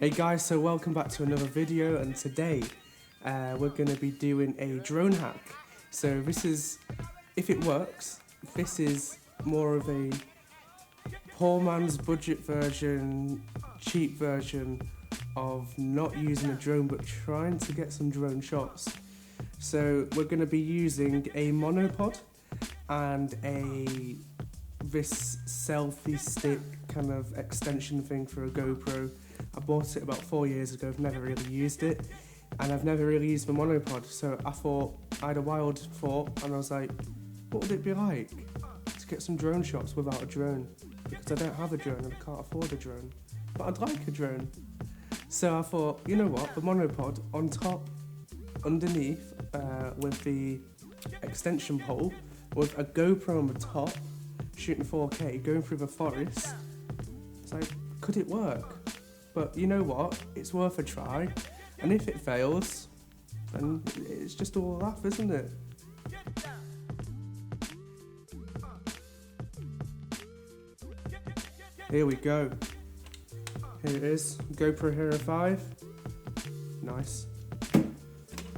Hey guys, so welcome back to another video, and today we're going to be doing a drone hack. So this is, if it works, this is more of a poor man's budget version, cheap version of not using a drone but trying to get some drone shots. So we're going to be using a monopod and this selfie stick kind of extension thing for a GoPro. I bought it about 4 years ago, I've never really used it, and I've never really used the monopod, so I had a wild thought, and I was like, what would it be like to get some drone shots without a drone? Because I don't have a drone and I can't afford a drone, but I'd like a drone. So I thought, you know what, the monopod on top, underneath, with the extension pole, with a GoPro on the top, shooting 4K, going through the forest. It's like, could it work? But you know what, it's worth a try, and if it fails, then it's just all a laugh, isn't it? Here we go. Here it is, GoPro Hero 5. Nice.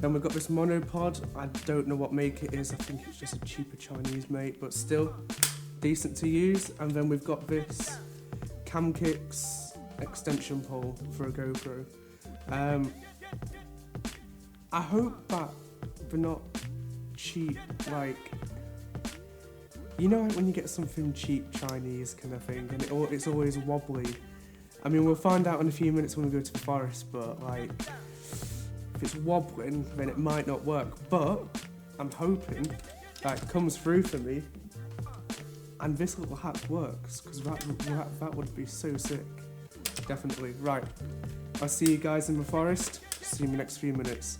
Then we've got this monopod. I don't know what make it is, I think it's just a cheaper Chinese make, but still decent to use. And then we've got this Camkix extension pole for a GoPro. I hope that they're not cheap, like, you know, when you get something cheap Chinese kind of thing and it's always wobbly. I mean, we'll find out in a few minutes when we go to the forest, but like, if it's wobbling then it might not work, but I'm hoping that it comes through for me and this little hack works, because that would be so sick. Definitely. Right, I'll see you guys in the forest. See you in the next few minutes.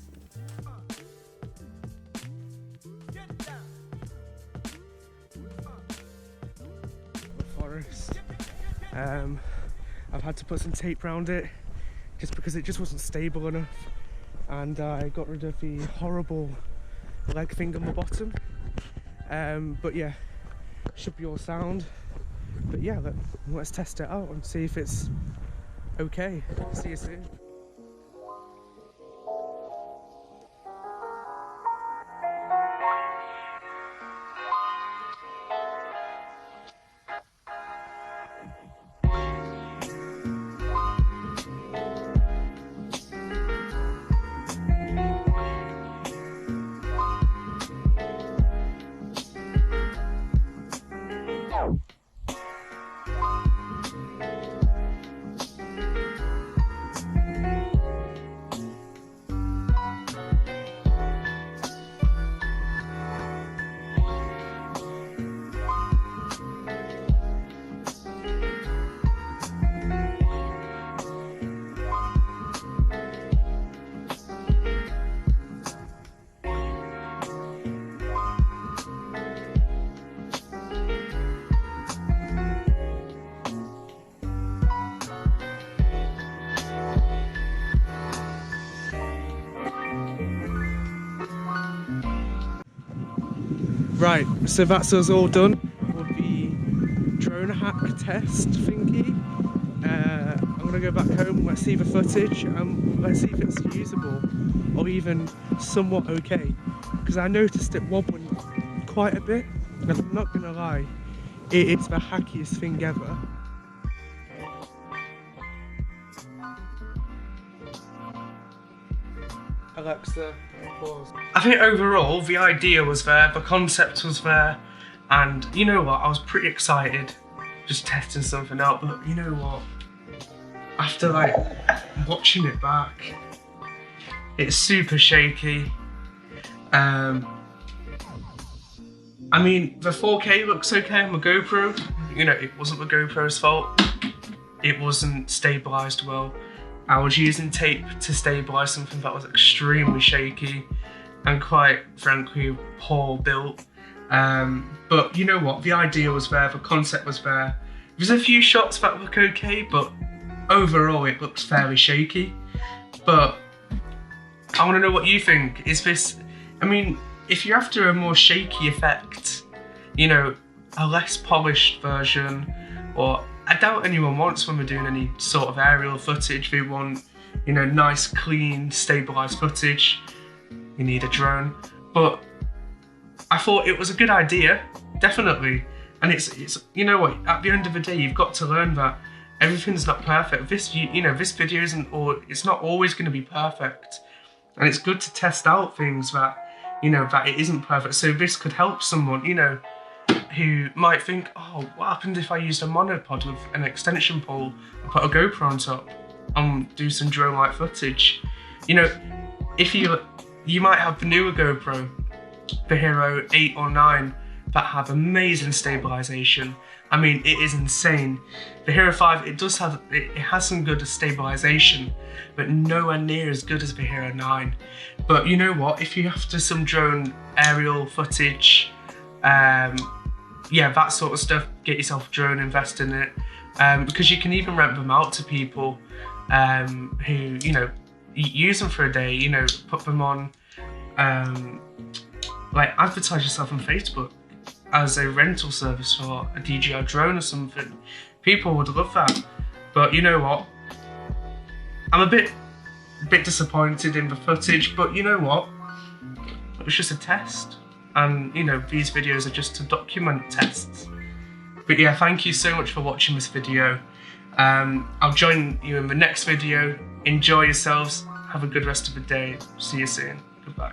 The forest. I've had to put some tape around it just because it just wasn't stable enough, and I got rid of the horrible leg thing on the bottom. But yeah, should be all sound. But yeah, let's test it out and see if it's okay. See you soon. Right, so that's us all done with the drone hack test thingy. I'm gonna go back home, let's see the footage, and let's see if it's usable or even somewhat okay. Because I noticed it wobbling quite a bit, and I'm not gonna lie, it's the hackiest thing ever. Alexa, pause. I think overall the idea was there, the concept was there, and you know what, I was pretty excited just testing something out, but you know what, after like watching it back, it's super shaky. I mean, the 4K looks okay on the GoPro, you know, it wasn't the GoPro's fault, it wasn't stabilised well. I was using tape to stabilise something that was extremely shaky and quite frankly poor built. But you know what, the idea was there, the concept was there. There's a few shots that look okay, but overall it looks fairly shaky. But I want to know what you think. Is this, I mean, if you're after a more shaky effect, you know, a less polished version or I doubt anyone wants, when we're doing any sort of aerial footage, they want, you know, nice, clean, stabilised footage. You need a drone. But I thought it was a good idea, definitely. And it's you know what, at the end of the day, you've got to learn that everything's not perfect. This video isn't, or it's not always going to be perfect. And it's good to test out things that, you know, that it isn't perfect. So this could help someone, you know, who might think, oh, what happened if I used a monopod with an extension pole and put a GoPro on top and do some drone-like footage? You know, if you might have the newer GoPro, the Hero 8 or 9, that have amazing stabilisation. I mean, it is insane. The Hero 5, it has some good stabilisation, but nowhere near as good as the Hero 9. But you know what? If you have to some drone aerial footage, yeah, that sort of stuff, get yourself a drone, invest in it, because you can even rent them out to people who, you know, use them for a day. You know, put them on, like advertise yourself on Facebook as a rental service for a DJI drone or something. People would love that. But you know what? I'm a bit disappointed in the footage, but you know what? It was just a test. And you know, these videos are just to document tests. But yeah, thank you so much for watching this video. I'll join you in the next video. Enjoy yourselves. Have a good rest of the day. See you soon. Goodbye.